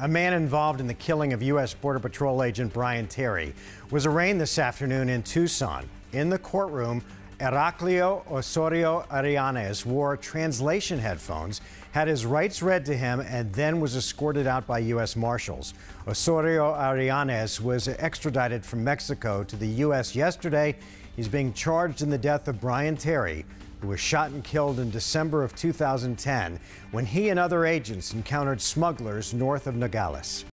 A man involved in the killing of U.S. Border Patrol agent Brian Terry was arraigned this afternoon in Tucson. In the courtroom, Heraclio Osorio-Arellanes wore translation headphones, had his rights read to him, and then was escorted out by U.S. Marshals. Osorio-Arellanes was extradited from Mexico to the U.S. yesterday. He's being charged in the death of Brian Terry, who was shot and killed in December of 2010 when he and other agents encountered smugglers north of Nogales.